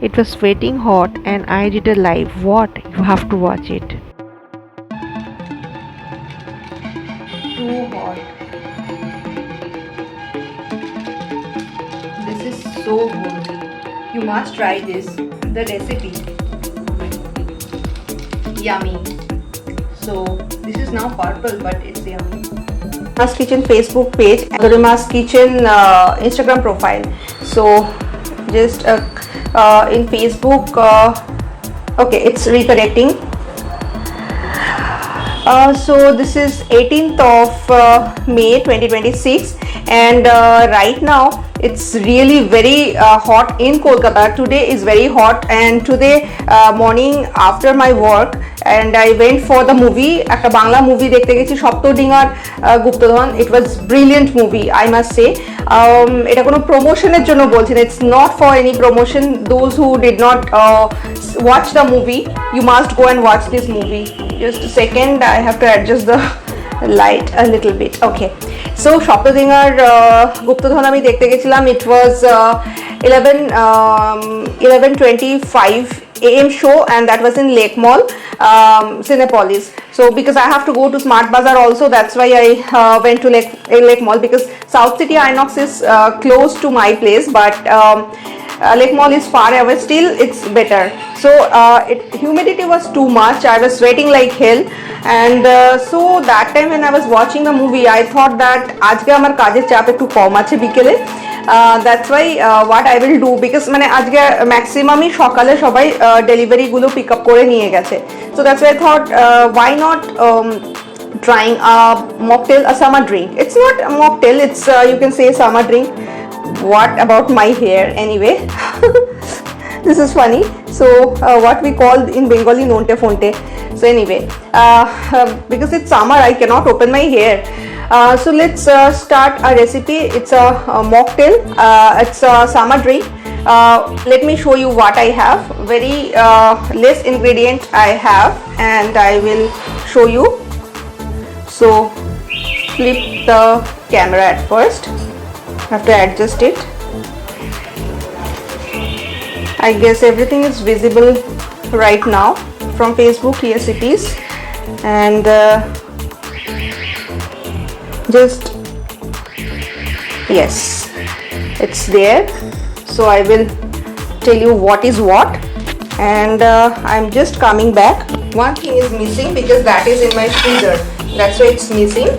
It was sweating hot and I did a live. What? You have to watch it. Too hot. This is so good. You must try this. The recipe. Yummy. So this is now purple, but it's yummy. Dorima's Kitchen Facebook page and Dorima's Kitchen Instagram profile. So just in Facebook, okay, it's reconnecting. So this is 18th of May 2026 and right now it's really very hot in Kolkata. Today is very hot and today morning after my work and I went for the movie. একটা Bangla movie দেখতে গেছি সপ্তডিঙার গুপ্তধন. It was brilliant movie, I must say. এটা কোনো প্রমোশনের জন্য বলছি না. It's not for any promotion. Those who did not watch the movie, you must go and watch this movie. Just a second, I have to adjust the light a little bit. Okay, so সপ্তডিঙার গুপ্তধন আমি দেখতে গেছিলাম. It was 11:25 AM show and that was in Lake Mall, Cinepolis. So because I have to go to Smart Bazaar also, that's why I went to Lake Mall, because South City Inox is close to my place, but Lake Mall is far away. Still it's better. So humidity was too much. I was sweating like hell and so that time when I was watching the movie I thought that আজকে আমার কাজের চাপ একটু কম আছে বিকেলে. That's why what I will do, because মানে আজকে ম্যাক্সিমামই সকালে সবাই ডেলিভারি গুলো পিক আপ করে নিয়ে গেছে. So that's why I thought why not trying a mocktail, a summer drink. It's not a mocktail, it's you can say summer drink. What about my hair anyway? This is funny. So what we call in Bengali nonte fonte. So anyway, because it's summer I cannot open my hair. So let's start a recipe. It's a mocktail. It's a summer drink. Let me show you what I have. Very less ingredient I have and I will show you. So flip the camera at first. Have to adjust it. I guess everything is visible right now from Facebook. Yes, it is. And just yes, it's there. So I will tell you what is what. And I'm just coming back. One thing is missing because that is in my freezer. That's why it's missing.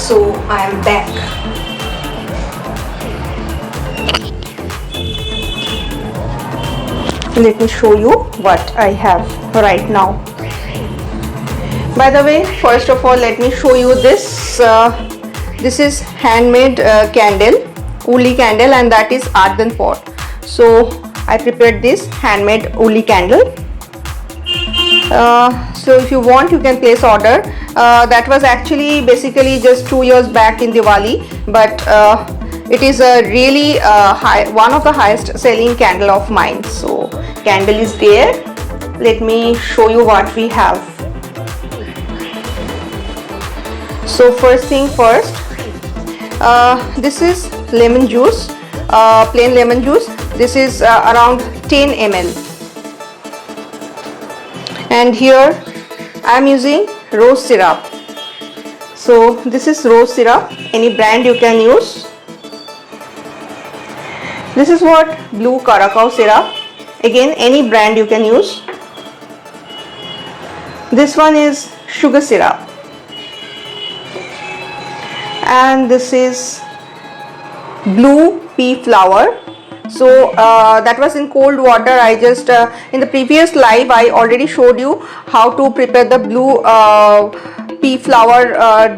So I am back. Let me show you what I have right now. By the way, first of all, let me show you this. This is handmade candle, woolly candle, and that is earthen pot. So I prepared this handmade woolly candle. So if you want, you can place order. That was actually basically just 2 years back in Diwali, but it is a really one of the highest selling candle of mine. So candle is there. Let me show you what we have. So first thing first, this is lemon juice, plain lemon juice. This is around 10 ml. And here I am using rose syrup. So this is rose syrup, any brand you can use. This is what blue Curacao syrup, again any brand you can use. This one is sugar syrup, and this is blue pea flour. So that was in cold water. I just in the previous live I already showed you how to prepare the blue pea flour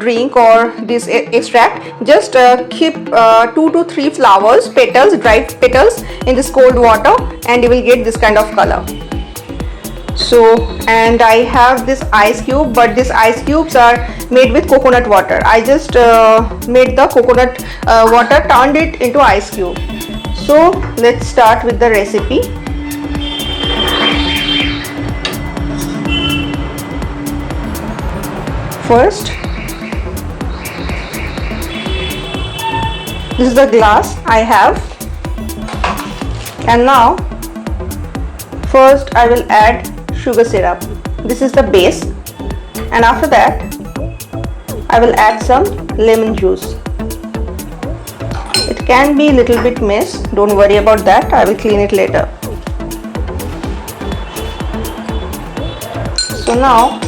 drink or this extract. Just keep 2 to 3 flowers, petals, dried petals in this cold water and you will get this kind of color. So and I have this ice cube, but these ice cubes are made with coconut water. I just made the coconut water, turned it into ice cube. So let's start with the recipe. first, this is the glass I have, and now first I will add sugar syrup. This is the base, and after that I will add some lemon juice. It can be a little bit mess, don't worry about that, I will clean it later. So now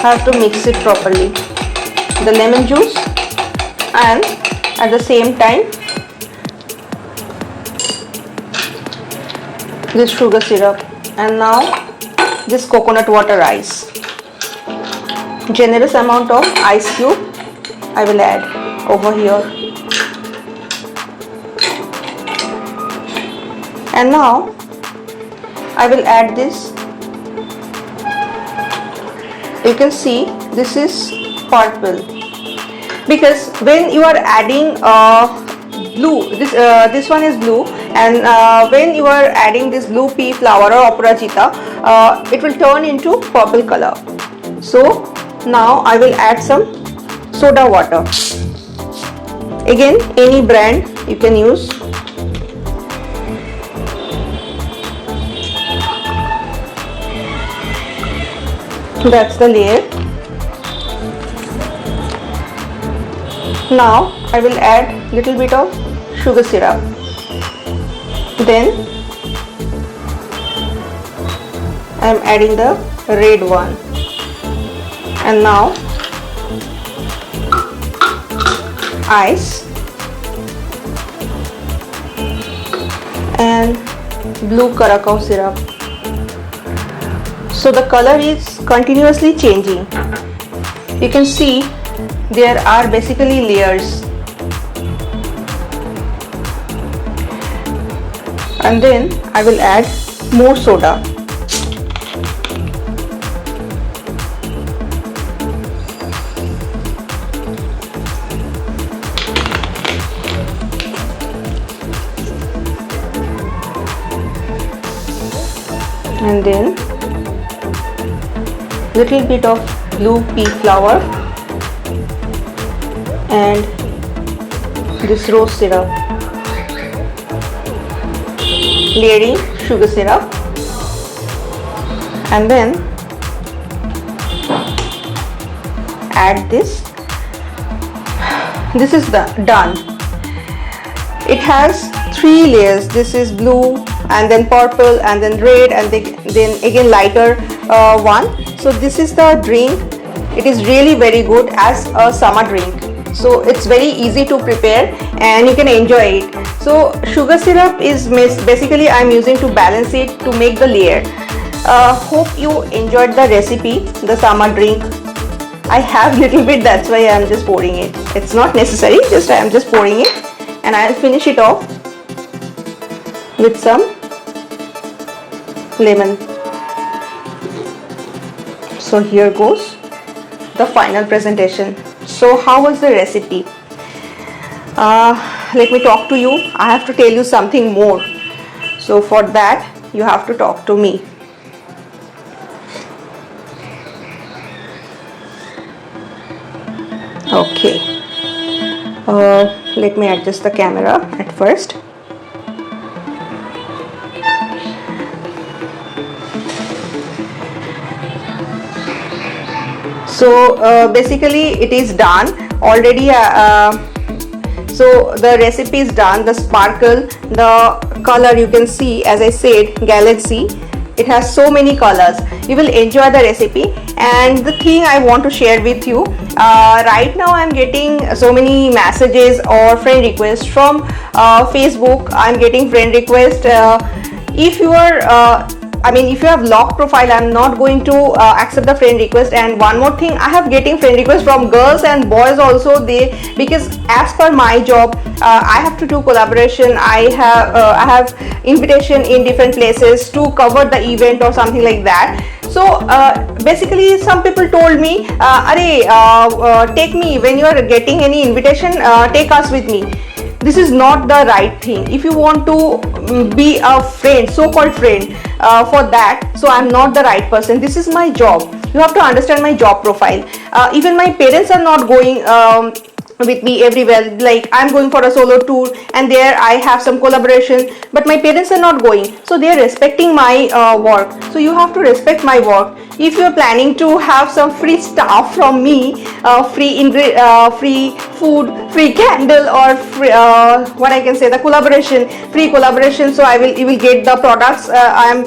I have to mix it properly, the lemon juice and at the same time this sugar syrup, and now this coconut water ice. Generous amount of ice cube I will add over here, and now I will add this. You can see this is purple, because when you are adding blue, this one is blue, and when you are adding this blue pea flower or Aparajita, it will turn into purple color. So now I will add some soda water. Again, any brand you can use. That's the layer. Now I will add little bit of sugar syrup. Then I am adding the red one, and now ice and blue Curacao syrup. So the color is continuously changing. You can see there are basically layers, and then I will add more soda. And then little bit of blue pea flower and this rose syrup, layering sugar syrup, and then add this. This is done. It has 3 layers. This is blue, and then purple, and then red, and then again lighter one. So this is the drink. It is really very good as a summer drink. So it's very easy to prepare and you can enjoy it. So sugar syrup is basically I'm using to balance it to make the layer. Hope you enjoyed the recipe, the summer drink. I have little bit, that's why I'm just pouring it. It's not necessary, just I'm just pouring it, and I'll finish it off with some lemon. So here goes the final presentation. So how was the recipe? Let me talk to you. I have to tell you something more. So for that you have to talk to me. Okay. Let me adjust the camera at first. So basically it is done already. So the recipe is done. The sparkle, the color, you can see, as I said, galaxy, it has so many colors. You will enjoy the recipe. And the thing I want to share with you, right now I'm getting so many messages or friend requests from Facebook. I'm getting friend requests. If you are if you have locked profile, I'm not going to accept the friend request. And one more thing, I have getting friend requests from girls and boys also. Because as per my job, I have to do collaboration. I have invitation in different places to cover the event or something like that. So basically some people told me, take me when you are getting any invitation, take us with me. This is not the right thing. If you want to be a friend, so-called friend, for that, so I'm not the right person. This is my job. You have to understand my job profile. Even my parents are not going with me everywhere. Like I'm going for a solo tour and there I have some collaboration, but my parents are not going, so they are respecting my work. So you have to respect my work. If you are planning to have some free stuff from me, free food, free candle, or free, what I can say, the collaboration, free collaboration, so you will get the products I am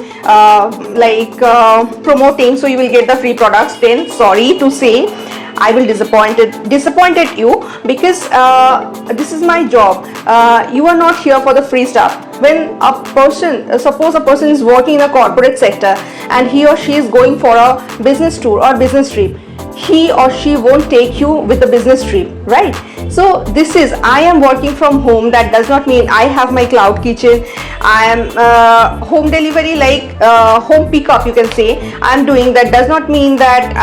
promoting, so you will get the free products, then sorry to say I will disappointed you, because this is my job. You are not here for the free stuff. When a person, suppose a person is working in a corporate sector and he or she is going for a business tour or business trip, he or she won't take you with the business trip, right? So this is, I am working from home. That does not mean I have my cloud kitchen. I am home delivery, like home pickup, you can say. I am doing that. Does not mean that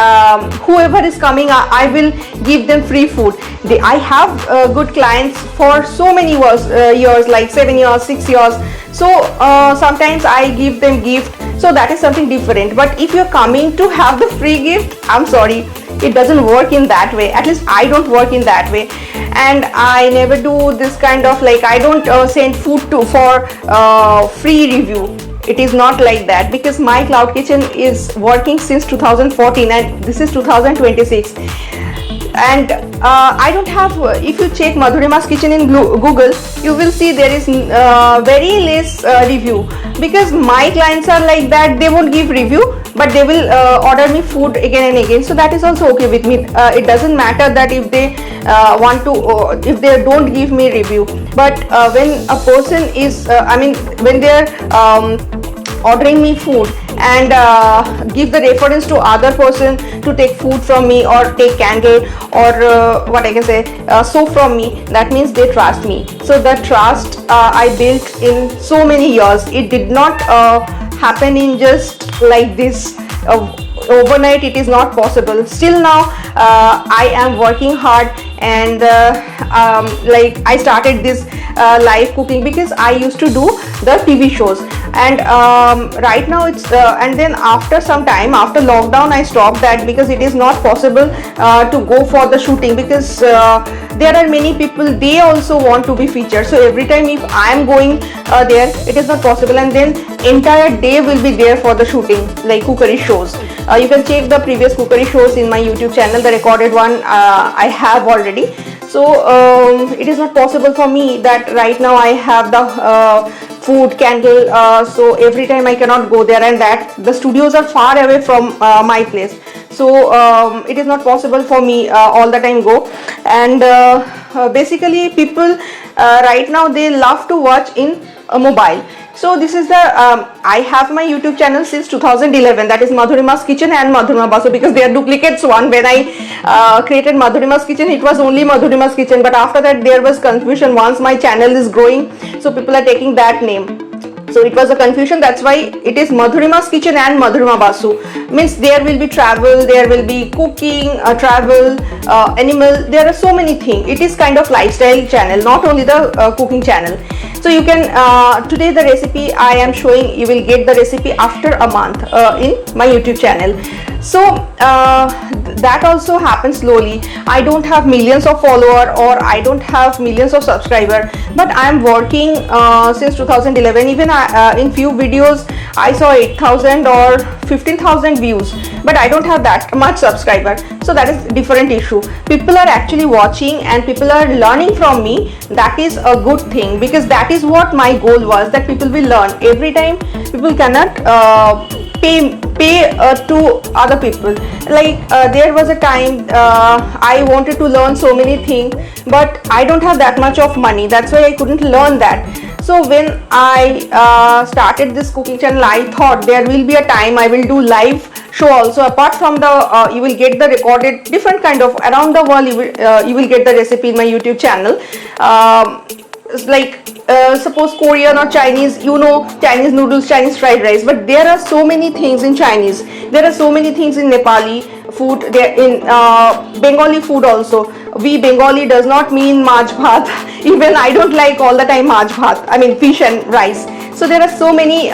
whoever is coming, I will give them free food. I have good clients for so many years, like 7 years, 6 years. So sometimes I give them gift. So that is something different. But if you're coming to have the free gift, I'm sorry, it doesn't work in that way. At least I don't work in that way, and I never do this kind of, like, I don't send food for free review. It is not like that, because my cloud kitchen is working since 2014 and this is 2026. And I don't have, if you check Madhurima's kitchen in Google, you will see there is very less review, because my clients are like that. They won't give review, but they will order me food again and again. So that is also okay with me. It doesn't matter that if they want to, if they don't give me review. But when a person is, when they are ordering me food and give the reference to other person to take food from me or take candle or what I can say, soap from me, that means they trust me. So the trust I built in so many years. It did not happen in just like this overnight. It is not possible. Still now I am working hard, and like I started this live cooking because I used to do the TV shows, and right now it's and then after some time, after lockdown, I stopped that because it is not possible to go for the shooting, because there are many people, they also want to be featured. So every time if I am going there, it is not possible, and then entire day will be there for the shooting, like cookery shows. You can check the previous cookery shows in my YouTube channel. The recorded one I have already. So it is not possible for me that right now I have the food, candle, so every time I cannot go there, and that the studios are far away from my place. So it is not possible for me all the time go. And basically people right now, they love to watch in a mobile. So this is the I have my YouTube channel since 2011, that is Madhurima's Kitchen and Madhurima Basu, because they are duplicates one. When I created Madhurima's Kitchen, it was only Madhurima's Kitchen, but after that there was confusion. Once my channel is growing, so people are taking that name. So it was a confusion. That's why it is Madhurima's Kitchen and Madhurima Basu. Means there will be travel, there will be cooking, travel, animal. There are so many things. It is kind of lifestyle channel, not only the cooking channel. So you can today the recipe I am showing, you will get the recipe after a month in my YouTube channel. So that also happens slowly. I don't have millions of followers, or I don't have millions of subscribers, but I am working since 2011. Even in few videos I saw 8,000 or 15,000 views, but I don't have that much subscriber. So that is different issue. People are actually watching and people are learning from me. That is a good thing, because that is what my goal was, that people will learn. Every time people cannot pay to other people. Like there was a time I wanted to learn so many things, but I don't have that much of money. That's why I couldn't learn that. So when I started this cooking channel, I thought there will be a time I will do live show also. Apart from the you will get the recorded different kind of around the world, you will get the recipe in my YouTube channel. Like suppose Korean or Chinese, you know, Chinese noodles, Chinese fried rice, but there are so many things in Chinese, there are so many things in Nepali food, there in Bengali food also. We Bengali does not mean maj bhat. Even I don't like all the time maj bhat, I mean fish and rice. So there are so many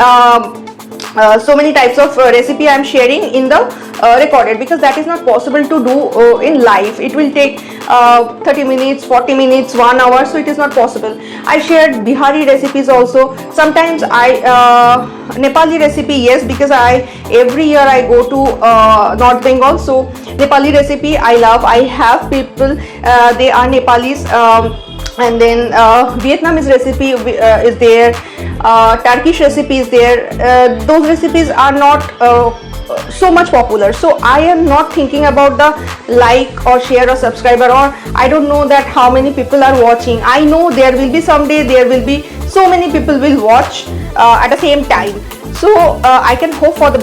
so many types of recipe I am sharing in the recorded, because that is not possible to do in live. It will take 30 minutes, 40 minutes, 1 hour, so it is not possible. I shared Bihari recipes also. Sometimes I Nepali recipe, yes, because I every year I go to North Bengal, so Nepali recipe I love. I have people, they are Nepalis. And then Vietnamese recipe is there, Turkish recipe is there. Those recipes are not so much popular, so I am not thinking about the like or share or subscriber, or I don't know that how many people are watching. I know there will be someday, there will be so many people will watch at the same time, so I can hope for the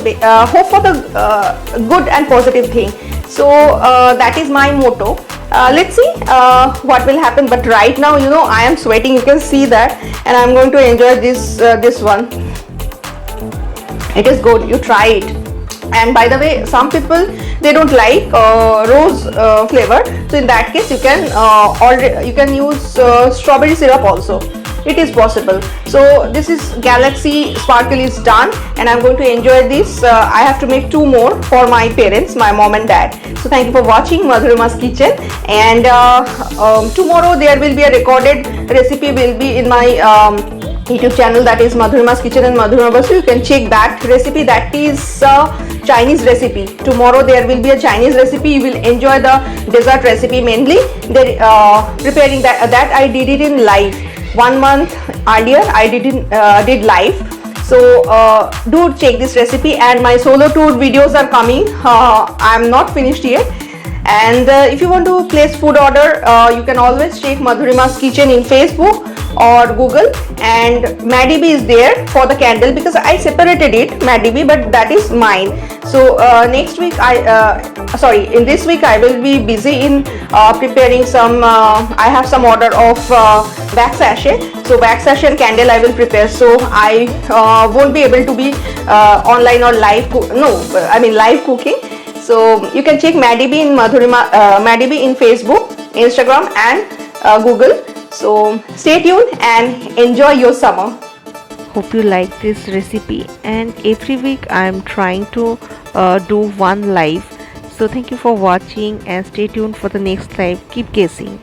good and positive thing. So that is my motto. Let's see what will happen, but right now, you know, I am sweating, you can see that, and I'm going to enjoy this one. It is good, you try it. And by the way, some people, they don't like rose flavor, so in that case you can use strawberry syrup also. It is possible. So this is Galaxy Sparkle is done, and I'm going to enjoy this. I have to make 2 more for my parents, my mom and dad. So thank you for watching Madhurima's Kitchen, and tomorrow there will be a recorded recipe will be in my YouTube channel, that is Madhurima's Kitchen and Madhurima Basu. You can check that recipe. That is Chinese recipe. Tomorrow there will be a Chinese recipe. You will enjoy the dessert recipe mainly. Preparing that I did it in live. 1 month earlier I did live. So do check this recipe, and my solo tour videos are coming. I am not finished yet. And if you want to place food order, you can always check Madhurima's Kitchen in Facebook or Google, and MADB is there for the candle, because I separated it MADB, but that is mine. So next week in this week I will be busy in preparing some I have some order of wax sachet, so wax sachet and candle I will prepare, so I won't be able to be online or live live cooking. So you can check MADB in MADB in Facebook, Instagram and Google. So stay tuned and enjoy your summer. Hope you like this recipe, and every week I am trying to do one live. So thank you for watching, and stay tuned for the next live. Keep guessing.